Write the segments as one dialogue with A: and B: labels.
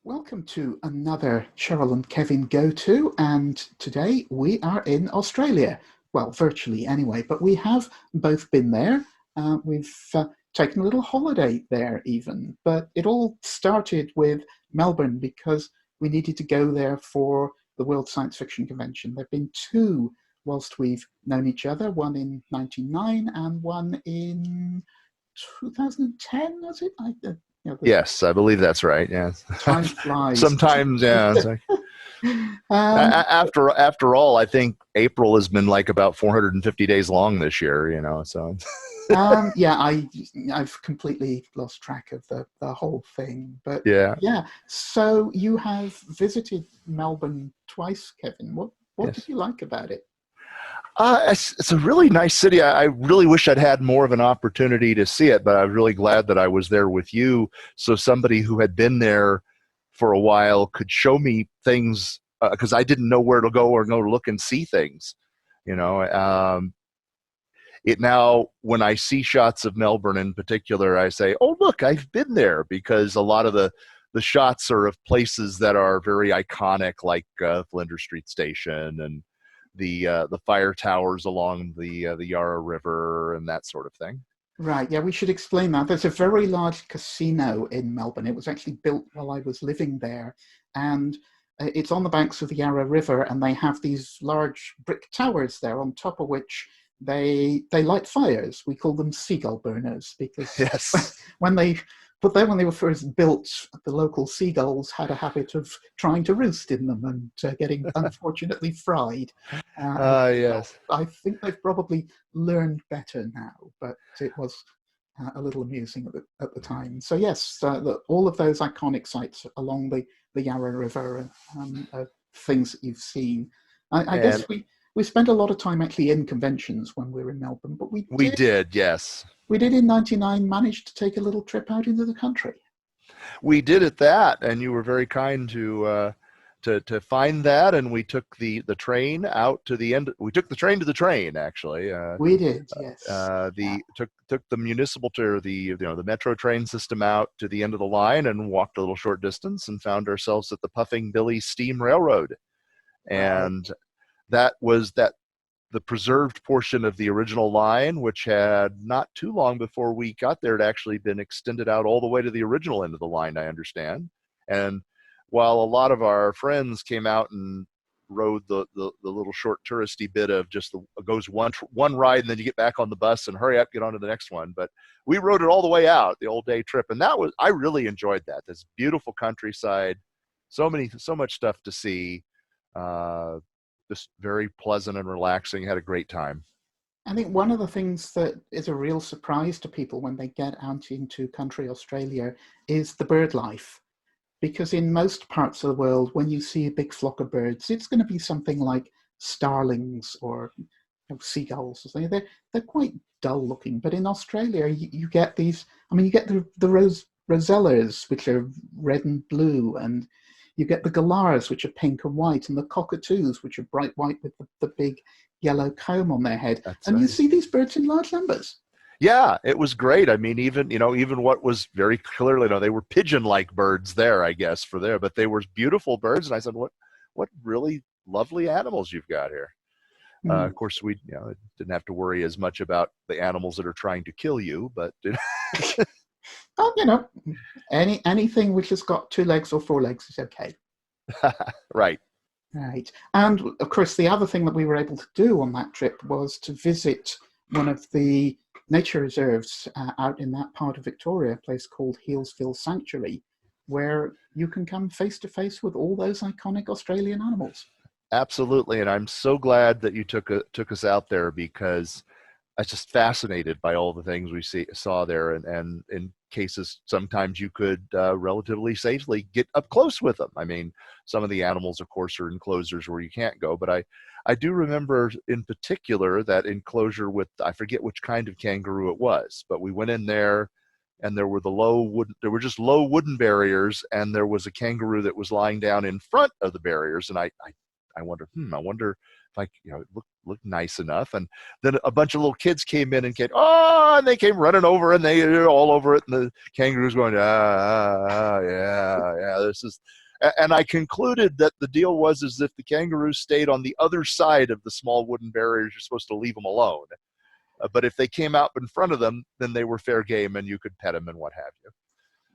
A: Welcome to another Cheryl and Kevin go-to, and today we are in Australia. Well, virtually anyway, but we have both been there. We've taken a little holiday there even, but it all started with Melbourne because we needed to go there for the World Science Fiction Convention. There have been two whilst we've known each other, one in 99 and one in 2010, was it? The
B: Yes, I believe that's right. Yeah.
A: time flies, doesn't
B: Sometimes, yeah. It's like,
A: it?
B: after all, I think April has been like about 450 days long this year. So
A: Yeah, I've completely lost track of the whole thing. But
B: yeah.
A: yeah, so you have visited Melbourne twice, Kevin. What did
B: Yes.
A: you like about it?
B: It's a really nice city. I really wish I'd had more of an opportunity to see it, but I'm really glad that I was there with you. So somebody who had been there for a while could show me things because I didn't know where to go or go to look and see things. You know, it now when I see shots of Melbourne in particular, I say, "Oh, look, I've been there," because a lot of the shots are of places that are very iconic, like Flinders Street Station and the fire towers along the Yarra River and that sort of thing.
A: Right, yeah, we should explain that. There's a very large casino in Melbourne. It was actually built while I was living there, and it's on the banks of the Yarra River, and they have these large brick towers there on top of which they light fires. We call them seagull burners because
B: Yes.
A: when they when they were first built, the local seagulls had a habit of trying to roost in them and getting unfortunately fried. Well,
B: Yes.
A: I think they've probably learned better now, but it was a little amusing at the time. So yes, all of those iconic sites along the Yarra River are things that you've seen. I
B: And
A: guess we spent a lot of time actually in conventions when we were in Melbourne, but
B: we did, yes.
A: we did in '99 manage to take a little trip out into the country.
B: We did at that, and you were very kind to find that, and we took the train out to the end. We took the train to the train, actually.
A: We did, yes. Yeah.
B: The took the municipal to the metro train system out to the end of the line and walked a little short distance and found ourselves at the Puffing Billy Steam Railroad,
A: Right.
B: and that was the preserved portion of the original line, which had not too long before we got there had actually been extended out all the way to the original end of the line, I understand. And while a lot of our friends came out and rode the little short touristy bit of just goes one ride and then you get back on the bus and hurry up, get on to the next one. But we rode it all the way out, the old day trip. And I really enjoyed that. This beautiful countryside, so much stuff to see. Uh, just very pleasant and relaxing. Had a great time.
A: I think one of the things that is a real surprise to people when they get out into country Australia is the bird life. Because in most parts of the world, when you see a big flock of birds, it's going to be something like starlings or seagulls or something. They're quite dull looking. But in Australia, you get these. I mean, you get the rosellas, which are red and blue, and you get the galahs, which are pink and white, and the cockatoos, which are bright white with the big yellow comb on their head.
B: That's
A: And you
B: right.
A: see these birds in large numbers.
B: Yeah, it was great. I mean, even what was very clearly, they were pigeon-like birds there, I guess, for there, but they were beautiful birds. And I said, what really lovely animals you've got here.
A: Hmm.
B: Of course, we didn't have to worry as much about the animals that are trying to kill you, but
A: Oh, anything which has got two legs or four legs is okay.
B: right.
A: Right. And of course, the other thing that we were able to do on that trip was to visit one of the nature reserves out in that part of Victoria, a place called Healesville Sanctuary, where you can come face to face with all those iconic Australian animals.
B: Absolutely, and I'm so glad that you took us out there because I was just fascinated by all the things we saw there, and in cases sometimes you could relatively safely get up close with them. I mean, some of the animals, of course, are enclosures where you can't go, but I do remember in particular that enclosure with I forget which kind of kangaroo it was, but we went in there and there were just low wooden barriers, and there was a kangaroo that was lying down in front of the barriers, and I I wonder if I, it looked nice enough. And then a bunch of little kids came in and and they came running over, and they're all over it. And the kangaroo's going, yeah, this is. And I concluded that the deal was is if the kangaroos stayed on the other side of the small wooden barriers, you're supposed to leave them alone. But if they came out in front of them, then they were fair game, and you could pet them and what have you.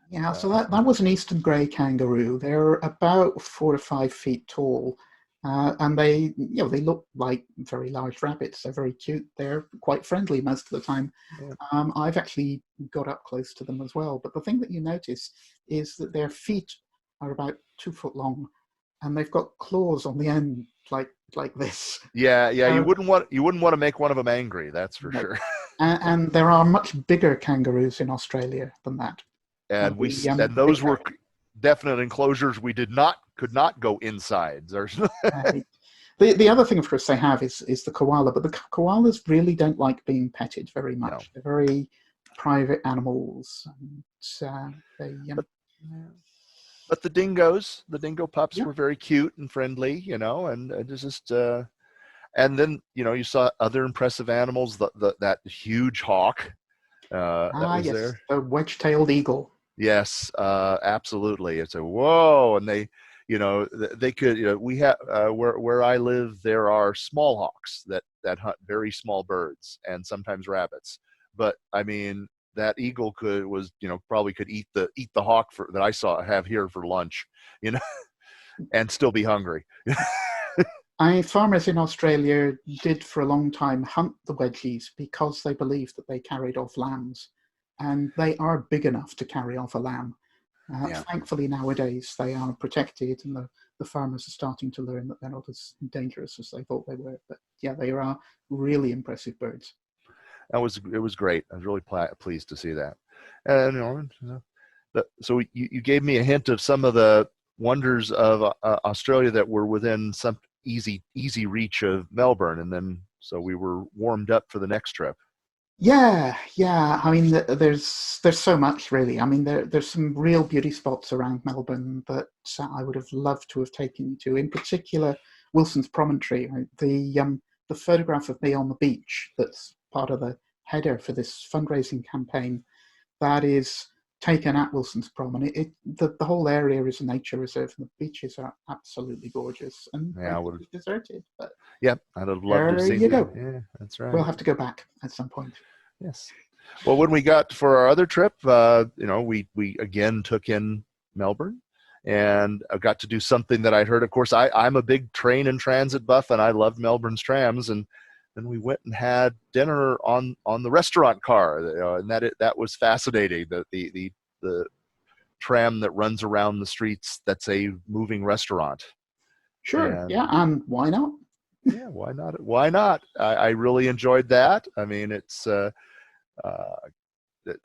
A: Yeah, so that was an eastern grey kangaroo. They're about 4 to 5 feet tall, and they look like very large rabbits. They're very cute. They're quite friendly most of the time.
B: Yeah.
A: I've actually got up close to them as well. But the thing that you notice is that their feet are about 2 foot long, and they've got claws on the end like this.
B: Yeah. You wouldn't want to make one of them angry. That's for sure.
A: And there are much bigger kangaroos in Australia than that.
B: And those were definite enclosures. We could not go inside.
A: The other thing, of course, they have is the koala, but the koalas really don't like being petted very much. No. They're very private animals. And,
B: but the dingo pups were very cute and friendly, and just. And then you saw other impressive animals. That huge hawk. That was there.
A: The wedge-tailed eagle.
B: Yes, absolutely. It's a whoa, and they could. We have where I live, there are small hawks that hunt very small birds and sometimes rabbits. But I mean, that eagle probably could eat the hawk that I have here for lunch, and still be hungry.
A: Farmers in Australia did for a long time hunt the wedgies because they believed that they carried off lambs, and they are big enough to carry off a lamb. Thankfully, nowadays they are protected, and the farmers are starting to learn that they're not as dangerous as they thought they were. But yeah, they are really impressive birds.
B: It was great. I was really pleased to see that. And so you gave me a hint of some of the wonders of Australia that were within some easy reach of Melbourne, and then so we were warmed up for the next trip.
A: Yeah. I mean, there's so much really. I mean, there's some real beauty spots around Melbourne that I would have loved to have taken you to. In particular, Wilson's Promontory. Right? The photograph of me on the beach that's part of the header for this fundraising campaign, that is taken at Wilson's Prom, and the whole area is a nature reserve, and the beaches are absolutely gorgeous and deserted. But
B: I'd have loved to see.
A: There you go.
B: Yeah, that's right.
A: We'll have to go back at some point.
B: Yes. Well, when we got for our other trip, we again took in Melbourne, and I got to do something that I'd heard. Of course, I'm a big train and transit buff, and I loved Melbourne's trams, and then we went and had dinner on the restaurant car, and that was fascinating. The tram that runs around the streets, that's a moving restaurant.
A: Sure, and why not?
B: Yeah, why not? Why not? I really enjoyed that. I mean, it's that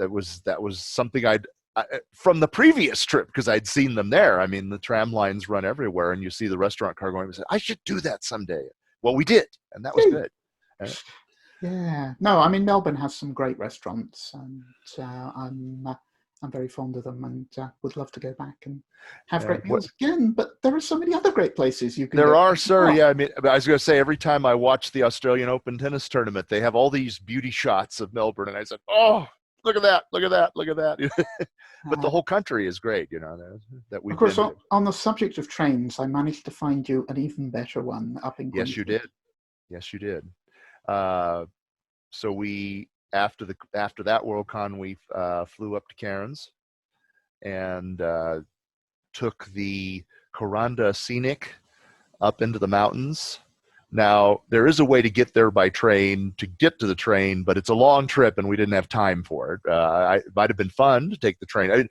B: was something I from the previous trip, because I'd seen them there. I mean, the tram lines run everywhere, and you see the restaurant car going. I said, I should do that someday. Well, we did, and that was good.
A: Yeah. No, I mean, Melbourne has some great restaurants, and I'm very fond of them, and would love to go back and have great meals again. But there are so many other great places you can go.
B: There are, sir. Yeah, I mean, I was going to say, every time I watch the Australian Open tennis tournament, they have all these beauty shots of Melbourne, and I said, oh, look at that, look at that, look at that. But the whole country is great, that we've been to.
A: On the subject of trains, I managed to find you an even better one up in Queensland.
B: Yes, you did. So we after that Worldcon, we flew up to Cairns and took the Coranda Scenic up into the mountains. Now, there is a way to get there by train, to get to the train, but it's a long trip and we didn't have time for it. It might have been fun to take the train.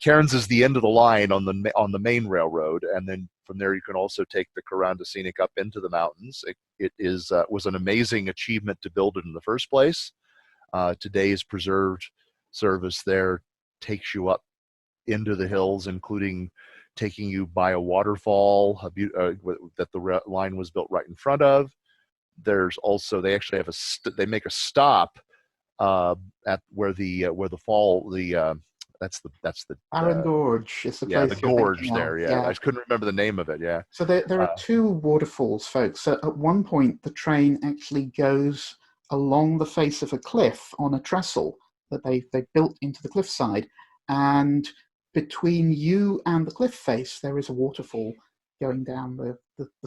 B: Cairns is the end of the line on the main railroad, and then from there you can also take the Coranda Scenic up into the mountains. It was an amazing achievement to build it in the first place. Today's preserved service there takes you up into the hills, including taking you by a waterfall that the line was built right in front of. There's also, they actually have they make a stop at where the that's the
A: Barron Gorge is the
B: yeah, the
A: place you're
B: gorge
A: thinking of.
B: there. Yeah,
A: Yeah.
B: I couldn't remember the name of it. Yeah.
A: So there are
B: Uh,
A: two waterfalls, folks. So at one point, the train actually goes along the face of a cliff on a trestle that they built into the cliffside. And between you and the cliff face, there is a waterfall going down the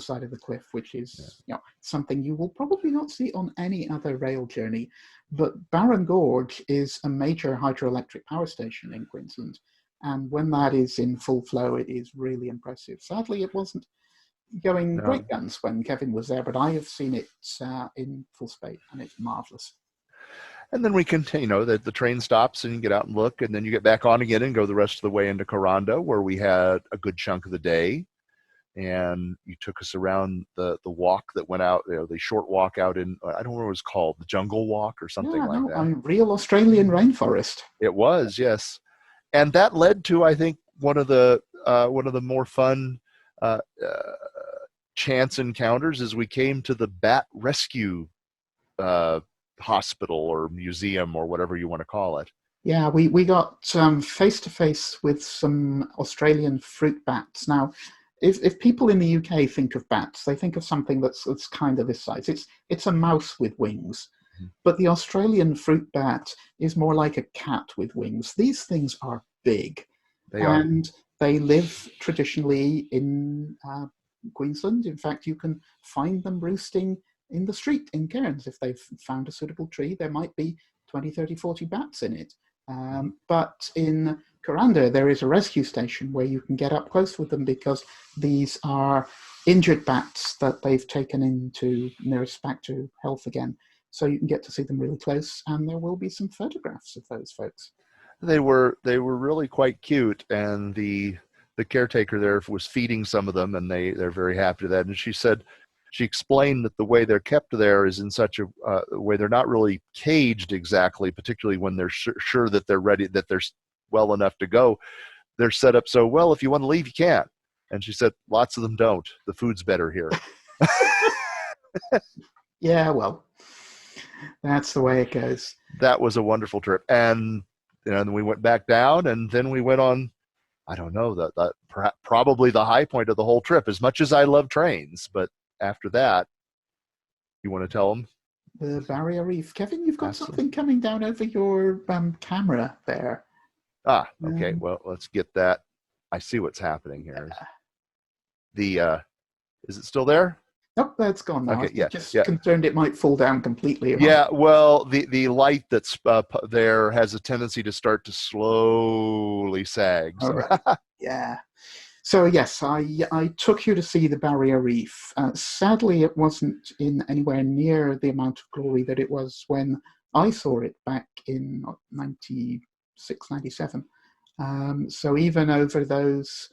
A: side of the cliff, which
B: yeah.
A: is something you will probably not see on any other rail journey. But Barron Gorge is a major hydroelectric power station in Queensland. And when that is in full flow, it is really impressive. Sadly, it wasn't going
B: No.
A: great guns when Kevin was there, but I have seen it in full speed, and it's marvelous.
B: And then we continue, the train stops and you get out and look, and then you get back on again and go the rest of the way into Coranda, where we had a good chunk of the day. And you took us around the walk that went out, the short walk out in, I don't know what it was called, the jungle walk or something
A: Yeah,
B: like
A: no,
B: that.
A: I'm real Australian rainforest.
B: It was, yes. And that led to, I think, one of the more fun uh, uh, chance encounters as we came to the bat rescue uh, hospital or museum or whatever you want to call it.
A: Yeah, we got face to face with some Australian fruit bats. Now, if people in the UK think of bats, they think of something that's kind of this size. It's a mouse with wings, but the Australian fruit bat is more like a cat with wings. These things are big,
B: They are.
A: and they live traditionally in Queensland. In fact, you can find them roosting in the street in cairns. If they've found a suitable tree, there might be 20, 30, 40 bats in it. But in Coranda, there is a rescue station where you can get up close with them, because these are injured bats that they've taken into nursed back to health again. So you can get to see them really close, and there will be some photographs of those folks.
B: They were really quite cute, and the caretaker there was feeding some of them, and they're very happy to that. And she explained that the way they're kept there is in such a way they're not really caged exactly, particularly when they're sure that they're ready, that they're well enough to go. They're set up so, well, if you want to leave, you can. And she said, lots of them don't. The food's better here.
A: Yeah, well, that's the way it goes.
B: That was a wonderful trip. And then we went back down, and then we went on, I don't know, probably the high point of the whole trip, as much as I love trains. But after that, you want to tell them?
A: The Barrier Reef. Kevin, you've got
B: Absolutely.
A: something coming down over your camera there.
B: Okay. Well, let's get that. I see what's happening here. Is it still there?
A: Nope, that's gone now.
B: Okay, yeah,
A: Just
B: yeah.
A: concerned it might fall down completely.
B: Yeah, well, the light that's there has a tendency to start to slowly sag. So.
A: All right. Yeah. So yes, I took you to see the Barrier Reef. Sadly, it wasn't in anywhere near the amount of glory that it was when I saw it back in 96, 97. So even over those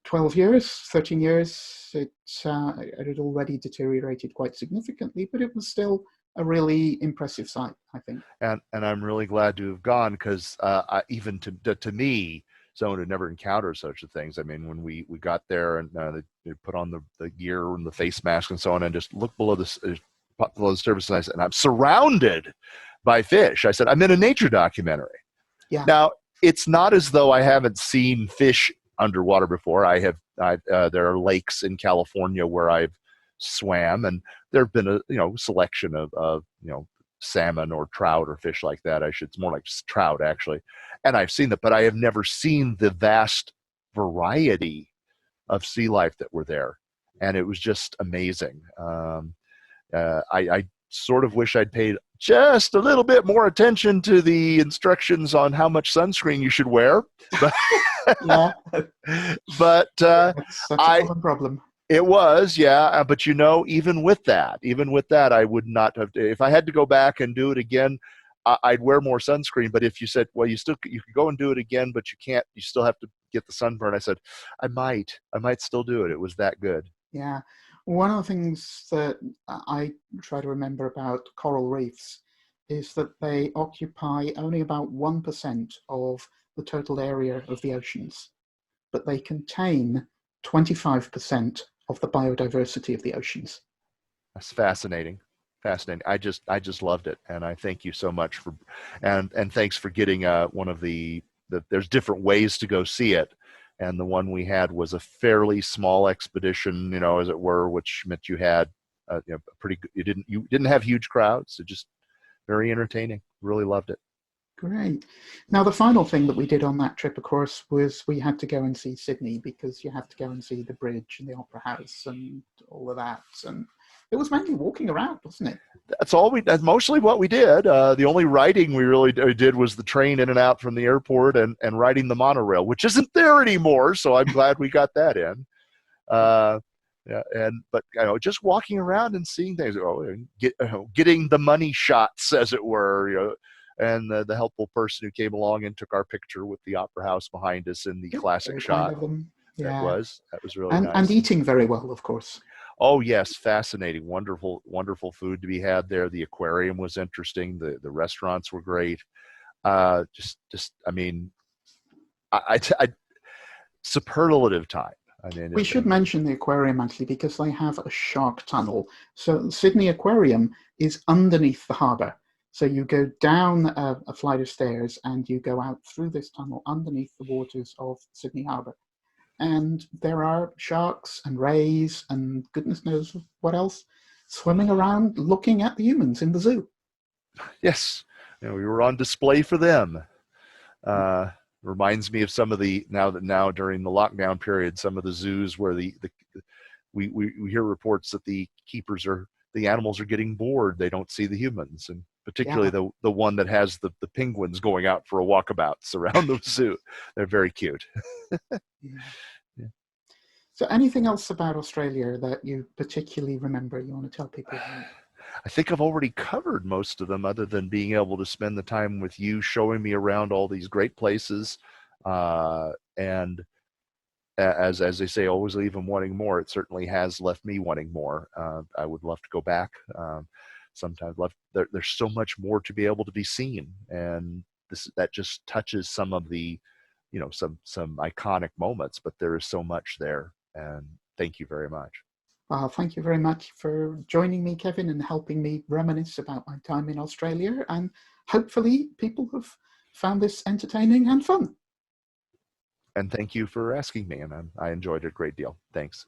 A: 12 years, 13 years, it had already deteriorated quite significantly, but it was still a really impressive sight, I think.
B: And I'm really glad to have gone, because even to me, someone who never encountered such things. I mean, when we got there, and they put on the gear and the face mask and so on, and just look below the surface, and I said, and I'm surrounded by fish. I said, I'm in a nature documentary.
A: Yeah.
B: Now, it's not as though I haven't seen fish underwater before. There are lakes in California where I've swam, and there have been a selection of salmon or trout or fish like that. It's more like just trout, actually. And I've seen that, but I have never seen the vast variety of sea life that were there. And it was just amazing. I sort of wish I'd paid just a little bit more attention to the instructions on how much sunscreen you should wear. But,
A: Yeah.
B: but
A: That's such a common problem.
B: It was, yeah. But even with that, I would not have. If I had to go back and do it again, I'd wear more sunscreen. But if you said, well, you could go and do it again, but you can't. You still have to get the sunburn. I said, I might still do it. It was that good.
A: Yeah. One of the things that I try to remember about coral reefs is that they occupy only about 1% of the total area of the oceans, but they contain 25% of the biodiversity of the oceans.
B: That's fascinating. I just loved it, and I thank you so much and thanks for getting one of the there's different ways to go see it. And the one we had was a fairly small expedition, as it were, which meant you had pretty good, you didn't have huge crowds. So just very entertaining. Really loved it.
A: Great. Now, the final thing that we did on that trip, of course, was we had to go and see Sydney, because you have to go and see the bridge and the Opera House and all of that. And it was mainly walking around, wasn't it?
B: That's mostly what we did. The only riding we really did was the train in and out from the airport, and riding the monorail, which isn't there anymore. So I'm glad we got that in. Yeah, but just walking around and seeing things, getting the money shots, as it were, and the helpful person who came along and took our picture with the Opera House behind us in the classic shot.
A: Yeah.
B: That was really nice.
A: And eating very well, of course.
B: Oh yes, fascinating, wonderful food to be had there. The aquarium was interesting. The restaurants were great. I superlative time.
A: We should mention the aquarium, actually, because they have a shark tunnel. So Sydney Aquarium is underneath the harbour. So you go down a flight of stairs and you go out through this tunnel underneath the waters of Sydney Harbour. And there are sharks and rays and goodness knows what else swimming around looking at the humans in the zoo.
B: Yes, we were on display for them. Reminds me of some of the now during the lockdown period, some of the zoos where we hear reports that the animals are getting bored. They don't see the humans, and particularly the one that has the penguins going out for a walkabouts around the zoo. They're very cute. Yeah.
A: So anything else about Australia that you particularly remember you want to tell people about?
B: I think I've already covered most of them, other than being able to spend the time with you, showing me around all these great places. And as they say, always leave them wanting more. It certainly has left me wanting more. I would love to go back. Sometimes there's so much more to be able to be seen, and that just touches some of the, some iconic moments. But there is so much there, and thank you very much.
A: Well, thank you very much for joining me, Kevin, and helping me reminisce about my time in Australia. And hopefully people have found this entertaining and fun.
B: And thank you for asking me, and I enjoyed it a great deal. Thanks.